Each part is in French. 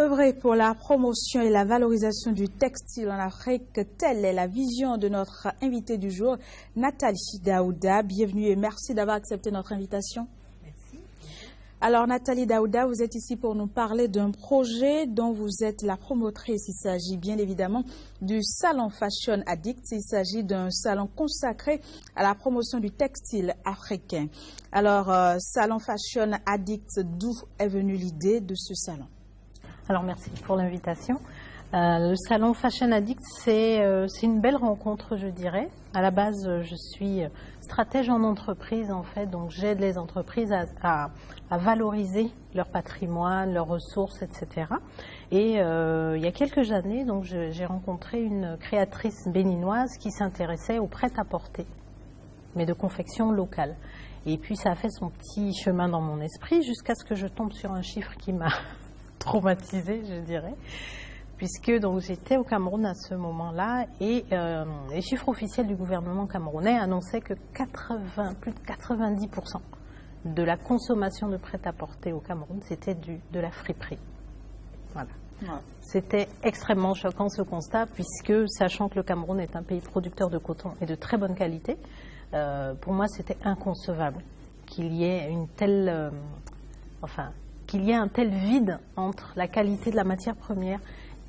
Œuvrer pour la promotion et la valorisation du textile en Afrique, telle est la vision de notre invitée du jour, Nathalie Daouda. Bienvenue et merci d'avoir accepté notre invitation. Merci. Alors Nathalie Daouda, vous êtes ici pour nous parler d'un projet dont vous êtes la promotrice. Il s'agit bien évidemment du Salon Fashion Addict. Il s'agit d'un salon consacré à la promotion du textile africain. Alors, Salon Fashion Addict, d'où est venue l'idée de ce salon? Alors merci pour l'invitation. Le salon Fashion Addict, c'est une belle rencontre, je dirais. À la base, je suis stratège en entreprise, en fait, donc j'aide les entreprises à valoriser leur patrimoine, leurs ressources, etc. Et il y a quelques années, donc j'ai rencontré une créatrice béninoise qui s'intéressait au prêt-à-porter, mais de confection locale. Et puis ça a fait son petit chemin dans mon esprit jusqu'à ce que je tombe sur un chiffre qui m'a traumatisée, je dirais, puisque donc j'étais au Cameroun à ce moment-là et les chiffres officiels du gouvernement camerounais annonçaient que plus de 90% de la consommation de prêt-à-porter au Cameroun, c'était de la friperie. Voilà. Ouais. C'était extrêmement choquant ce constat, puisque sachant que le Cameroun est un pays producteur de coton et de très bonne qualité, pour moi c'était inconcevable qu'il y ait une telle, qu'il y ait un tel vide entre la qualité de la matière première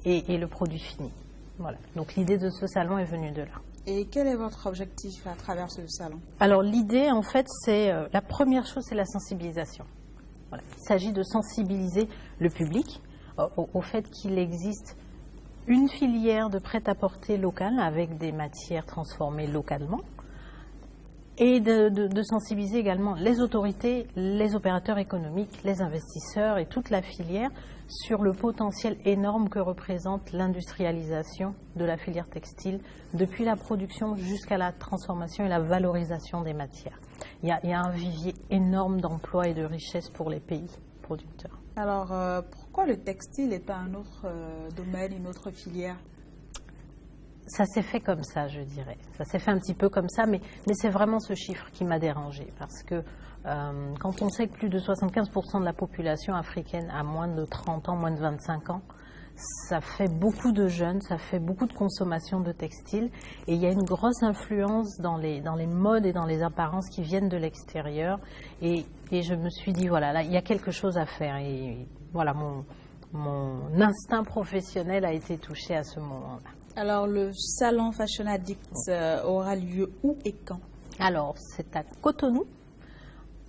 et le produit fini. Voilà. Donc l'idée de ce salon est venue de là. Et quel est votre objectif à travers ce salon? Alors l'idée, en fait, c'est la première chose, c'est la sensibilisation. Voilà. Il s'agit de sensibiliser le public au fait qu'il existe une filière de prêt-à-porter locale avec des matières transformées localement, et de sensibiliser également les autorités, les opérateurs économiques, les investisseurs et toute la filière sur le potentiel énorme que représente l'industrialisation de la filière textile depuis la production jusqu'à la transformation et la valorisation des matières. Il y a un vivier énorme d'emplois et de richesses pour les pays producteurs. Alors, pourquoi le textile et pas un autre domaine, une autre filière? Ça s'est fait comme ça, je dirais. Ça s'est fait un petit peu comme ça, mais c'est vraiment ce chiffre qui m'a dérangée. Parce que quand on sait que plus de 75% de la population africaine a moins de 30 ans, moins de 25 ans, ça fait beaucoup de jeunes, ça fait beaucoup de consommation de textiles. Et il y a une grosse influence dans les modes et dans les apparences qui viennent de l'extérieur. Et je me suis dit, voilà, là, il y a quelque chose à faire. Et voilà, mon instinct professionnel a été touché à ce moment-là. Alors, le Salon Fashion Addict aura lieu où et quand? Alors, c'est à Cotonou,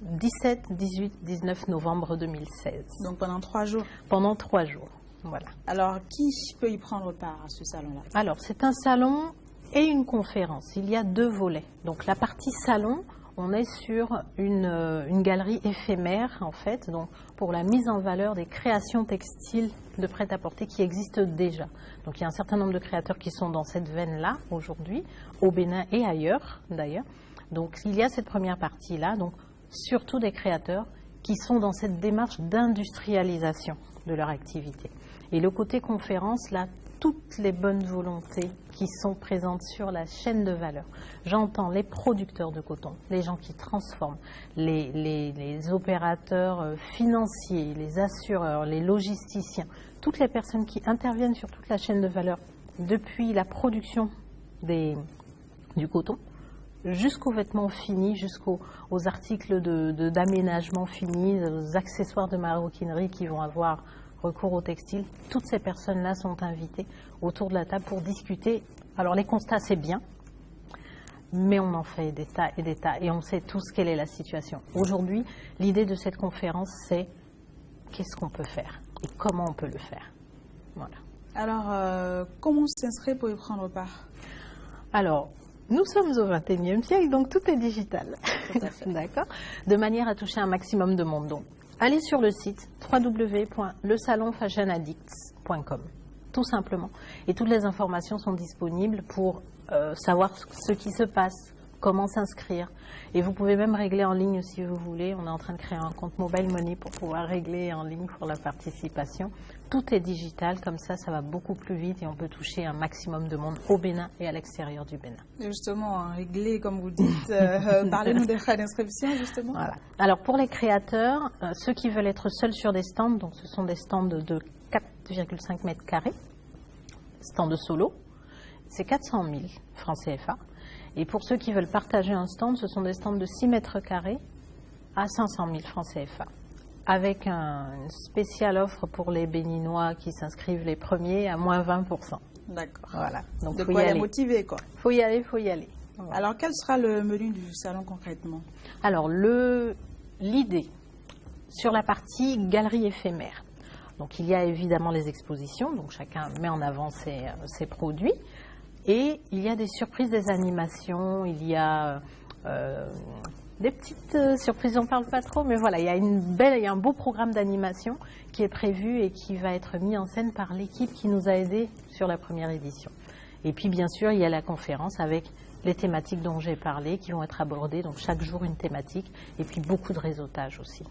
17, 18, 19 novembre 2016. Donc, pendant 3 jours? Pendant 3 jours, voilà. Alors, qui peut y prendre part à ce salon-là? Alors, c'est un salon et une conférence. Il y a 2 volets. Donc, la partie salon, on est sur une galerie éphémère, en fait, donc pour la mise en valeur des créations textiles de prêt-à-porter qui existent déjà. Donc il y a un certain nombre de créateurs qui sont dans cette veine-là aujourd'hui, au Bénin et ailleurs d'ailleurs. Donc il y a cette première partie-là, donc surtout des créateurs qui sont dans cette démarche d'industrialisation de leur activité. Et le côté conférence, là, toutes les bonnes volontés qui sont présentes sur la chaîne de valeur. J'entends les producteurs de coton, les gens qui transforment, les opérateurs financiers, les assureurs, les logisticiens, toutes les personnes qui interviennent sur toute la chaîne de valeur depuis la production du coton jusqu'aux vêtements finis, jusqu'aux articles d'aménagement finis, aux accessoires de maroquinerie qui vont avoir recours au textile. Toutes ces personnes-là sont invitées autour de la table pour discuter. Alors les constats, c'est bien, mais on en fait des tas et des tas et on sait tous quelle est la situation. Aujourd'hui, l'idée de cette conférence, c'est qu'est-ce qu'on peut faire et comment on peut le faire. Voilà. Alors, comment s'inscrire pour y prendre part? Alors, nous sommes au XXIe siècle, donc tout est digital. D'accord. De manière à toucher un maximum de monde. Donc, allez sur le site www.lesalonfashionaddicts.com, tout simplement. Et toutes les informations sont disponibles pour savoir ce qui se passe, comment s'inscrire. Et vous pouvez même régler en ligne si vous voulez. On est en train de créer un compte Mobile Money pour pouvoir régler en ligne pour la participation. Tout est digital, comme ça va beaucoup plus vite et on peut toucher un maximum de monde au Bénin et à l'extérieur du Bénin. Justement, régler, comme vous dites, parlez-nous des frais d'inscription, justement. Voilà. Alors pour les créateurs, ceux qui veulent être seuls sur des stands, donc ce sont des stands de 4,5 mètres carrés, stands de solo, c'est 400 000 francs CFA. Et pour ceux qui veulent partager un stand, ce sont des stands de 6 mètres carrés à 500 000 francs CFA. Avec une spéciale offre pour les Béninois qui s'inscrivent les premiers à moins 20%. D'accord. Voilà. Donc de quoi les motiver, quoi. Faut y aller, faut y aller. Voilà. Alors, quel sera le menu du salon concrètement? Alors, l'idée sur la partie galerie éphémère. Donc, il y a évidemment les expositions, donc chacun met en avant ses produits. Et il y a des surprises, des animations, il y a des petites surprises, j'en parle pas trop, mais voilà, il y a un beau programme d'animation qui est prévu et qui va être mis en scène par l'équipe qui nous a aidés sur la première édition. Et puis bien sûr, il y a la conférence avec les thématiques dont j'ai parlé qui vont être abordées, donc chaque jour une thématique, et puis beaucoup de réseautage aussi.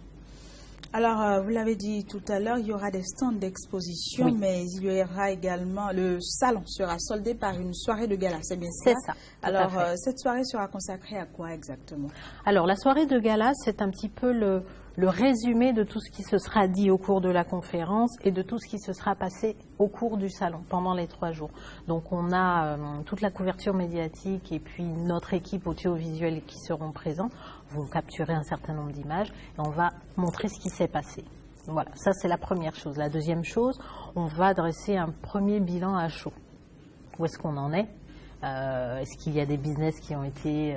Alors, vous l'avez dit tout à l'heure, il y aura des stands d'exposition, oui. Mais il y aura également, le salon sera soldé par une soirée de gala, c'est bien ça? C'est ça. Alors, cette soirée sera consacrée à quoi exactement? Alors, la soirée de gala, c'est un petit peu le résumé de tout ce qui se sera dit au cours de la conférence et de tout ce qui se sera passé au cours du salon pendant les 3 jours. Donc on a toute la couverture médiatique et puis notre équipe audiovisuelle qui seront présents vont capturer un certain nombre d'images et on va montrer ce qui s'est passé. Voilà, ça c'est la première chose. La deuxième chose, on va dresser un premier bilan à chaud. Où est-ce qu'on en est ? Est-ce qu'il y a des business qui ont été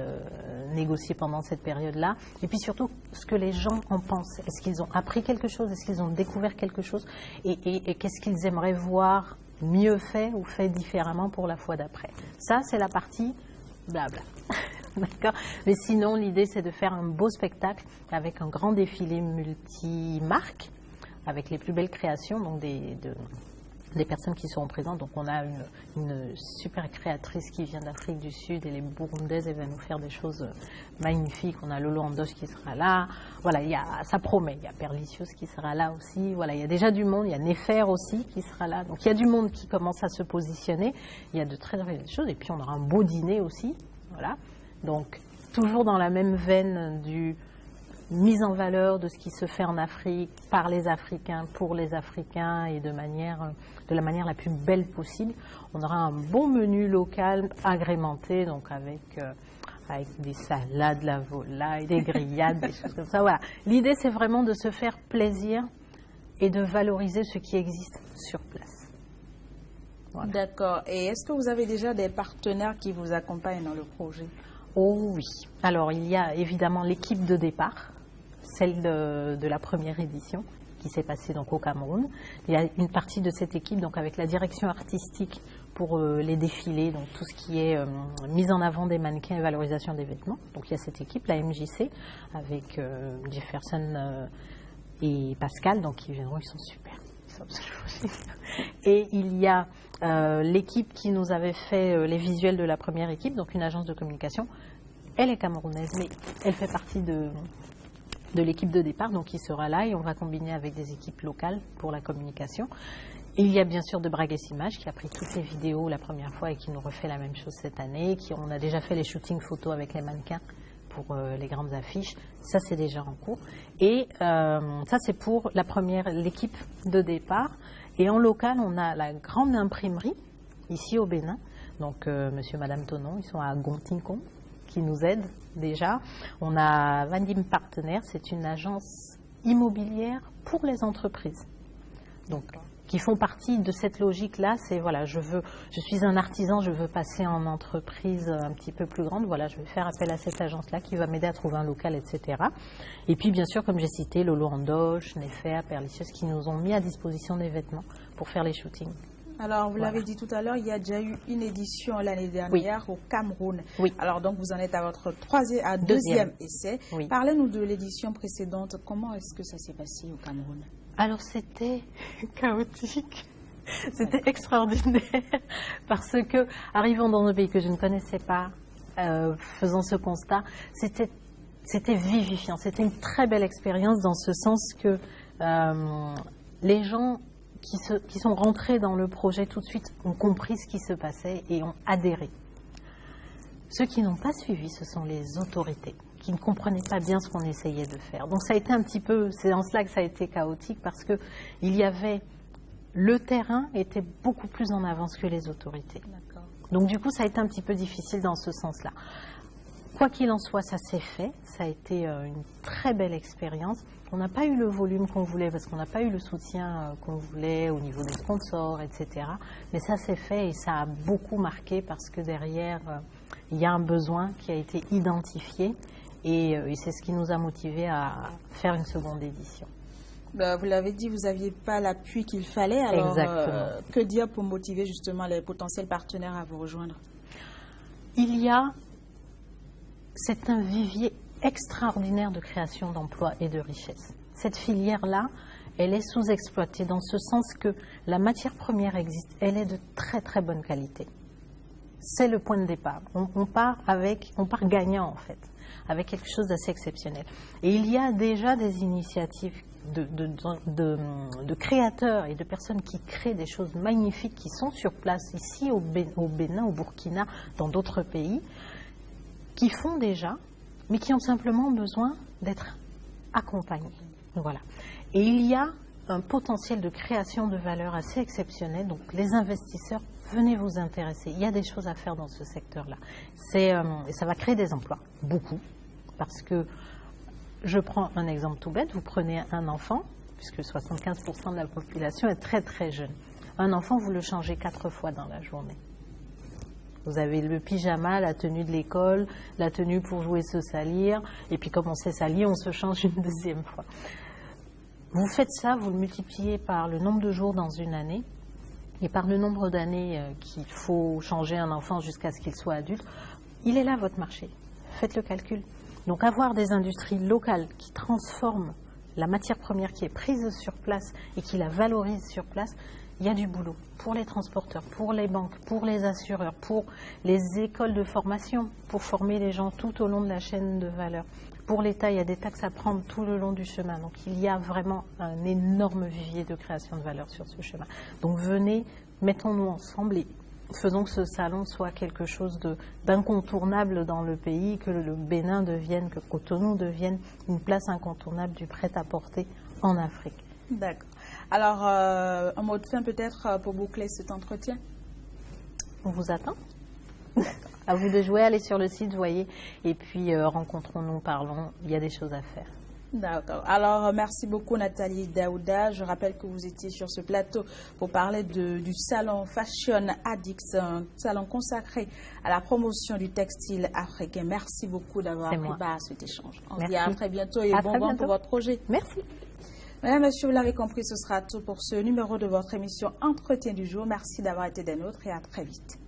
négociés pendant cette période-là? Et puis surtout, ce que les gens en pensent. Est-ce qu'ils ont appris quelque chose? Est-ce qu'ils ont découvert quelque chose? Et qu'est-ce qu'ils aimeraient voir mieux fait ou fait différemment pour la fois d'après? Ça, c'est la partie blabla. D'accord. Mais sinon, l'idée, c'est de faire un beau spectacle avec un grand défilé multi-marques, avec les plus belles créations, donc des personnes qui seront présentes. Donc on a une super créatrice qui vient d'Afrique du Sud, elle est burundaise, elle va nous faire des choses magnifiques. On a Lolo Andoche qui sera là. Voilà, ça promet. Il y a Perlicious qui sera là aussi. Voilà, il y a déjà du monde. Il y a Nefer aussi qui sera là. Donc il y a du monde qui commence à se positionner. Il y a de très belles choses. Et puis on aura un beau dîner aussi. Voilà. Donc toujours dans la même veine du mise en valeur de ce qui se fait en Afrique, par les Africains, pour les Africains et de la manière la plus belle possible. On aura un bon menu local agrémenté, donc avec des salades, la volaille, des grillades, des choses comme ça. Voilà. L'idée, c'est vraiment de se faire plaisir et de valoriser ce qui existe sur place. Voilà. D'accord. Et est-ce que vous avez déjà des partenaires qui vous accompagnent dans le projet? Oh oui. Alors, il y a évidemment l'équipe de départ, celle de la première édition qui s'est passée donc au Cameroun. Il y a une partie de cette équipe donc avec la direction artistique pour les défilés, donc tout ce qui est mise en avant des mannequins et valorisation des vêtements. Donc il y a cette équipe, la MJC, avec Jefferson et Pascal, donc qui viendront, ils sont super. Et il y a l'équipe qui nous avait fait les visuels de la première équipe, donc une agence de communication. Elle est camerounaise, mais elle fait partie de l'équipe de départ, donc il sera là et on va combiner avec des équipes locales pour la communication. Et il y a bien sûr de Bragues Images qui a pris toutes les vidéos la première fois et qui nous refait la même chose cette année. On a déjà fait les shootings photos avec les mannequins pour les grandes affiches. Ça, c'est déjà en cours. Et ça, c'est pour l'équipe de départ. Et en local, on a la grande imprimerie ici au Bénin. Donc, monsieur et madame Tonon, ils sont à Gontincon, qui nous aident déjà. On a Vandim Partenaires, c'est une agence immobilière pour les entreprises. Donc, qui font partie de cette logique-là, c'est voilà, je suis un artisan, je veux passer en entreprise un petit peu plus grande, voilà, je vais faire appel à cette agence-là qui va m'aider à trouver un local, etc. Et puis, bien sûr, comme j'ai cité, Lolo Andoche, Nefer, Perlicious, qui nous ont mis à disposition des vêtements pour faire les shootings. Alors, vous l'avez dit tout à l'heure, il y a déjà eu une édition l'année dernière au Cameroun. Oui. Alors, donc, vous en êtes à votre deuxième essai. Oui. Parlez-nous de l'édition précédente. Comment est-ce que ça s'est passé au Cameroun? Alors, c'était chaotique. C'était extraordinaire parce que, arrivant dans un pays que je ne connaissais pas, faisant ce constat, c'était vivifiant. C'était une très belle expérience dans ce sens que les gens qui sont rentrés dans le projet tout de suite ont compris ce qui se passait et ont adhéré. Ceux qui n'ont pas suivi, ce sont les autorités, qui ne comprenaient pas bien ce qu'on essayait de faire. Donc ça a été un petit peu, c'est en cela que ça a été chaotique, parce que le terrain était beaucoup plus en avance que les autorités. Donc du coup, ça a été un petit peu difficile dans ce sens-là. Quoi qu'il en soit, ça s'est fait. Ça a été une très belle expérience. On n'a pas eu le volume qu'on voulait parce qu'on n'a pas eu le soutien qu'on voulait au niveau des sponsors, etc. Mais ça s'est fait et ça a beaucoup marqué parce que derrière, il y a un besoin qui a été identifié et c'est ce qui nous a motivés à faire une seconde édition. Vous l'avez dit, vous n'aviez pas l'appui qu'il fallait. Alors, que dire pour motiver justement les potentiels partenaires à vous rejoindre? C'est un vivier extraordinaire de création d'emplois et de richesses. Cette filière-là, elle est sous-exploitée dans ce sens que la matière première existe, elle est de très très bonne qualité. C'est le point de départ. On part gagnant en fait, avec quelque chose d'assez exceptionnel. Et il y a déjà des initiatives de créateurs et de personnes qui créent des choses magnifiques qui sont sur place ici au Bénin, au Burkina, dans d'autres pays, qui font déjà, mais qui ont simplement besoin d'être accompagnés. Voilà. Et il y a un potentiel de création de valeur assez exceptionnel. Donc les investisseurs, venez vous intéresser. Il y a des choses à faire dans ce secteur-là. Ça va créer des emplois, beaucoup, parce que je prends un exemple tout bête. Vous prenez un enfant, puisque 75% de la population est très très jeune. Un enfant, vous le changez 4 fois dans la journée. Vous avez le pyjama, la tenue de l'école, la tenue pour jouer se salir, et puis comme on s'est sali, on se change une deuxième fois. Vous faites ça, vous le multipliez par le nombre de jours dans une année, et par le nombre d'années qu'il faut changer un enfant jusqu'à ce qu'il soit adulte. Il est là votre marché, faites le calcul. Donc avoir des industries locales qui transforment la matière première qui est prise sur place et qui la valorise sur place, il y a du boulot pour les transporteurs, pour les banques, pour les assureurs, pour les écoles de formation, pour former les gens tout au long de la chaîne de valeur. Pour l'État, il y a des taxes à prendre tout le long du chemin. Donc il y a vraiment un énorme vivier de création de valeur sur ce chemin. Donc venez, mettons-nous ensemble et faisons que ce salon soit quelque chose d'incontournable dans le pays, que le Bénin devienne, que Cotonou devienne une place incontournable du prêt-à-porter en Afrique. D'accord. Alors, un mot de fin peut-être pour boucler cet entretien? On vous attend. À vous de jouer, allez sur le site, voyez, et puis rencontrons-nous, parlons, il y a des choses à faire. D'accord. Alors, merci beaucoup Nathalie Daouda. Je rappelle que vous étiez sur ce plateau pour parler du salon Fashion Addicts, un salon consacré à la promotion du textile africain. Merci beaucoup d'avoir pris part à cet échange. On se dit à très bientôt et bon vent pour votre projet. Merci. Mesdames, Messieurs, vous l'avez compris, ce sera tout pour ce numéro de votre émission Entretien du jour. Merci d'avoir été des nôtres et à très vite.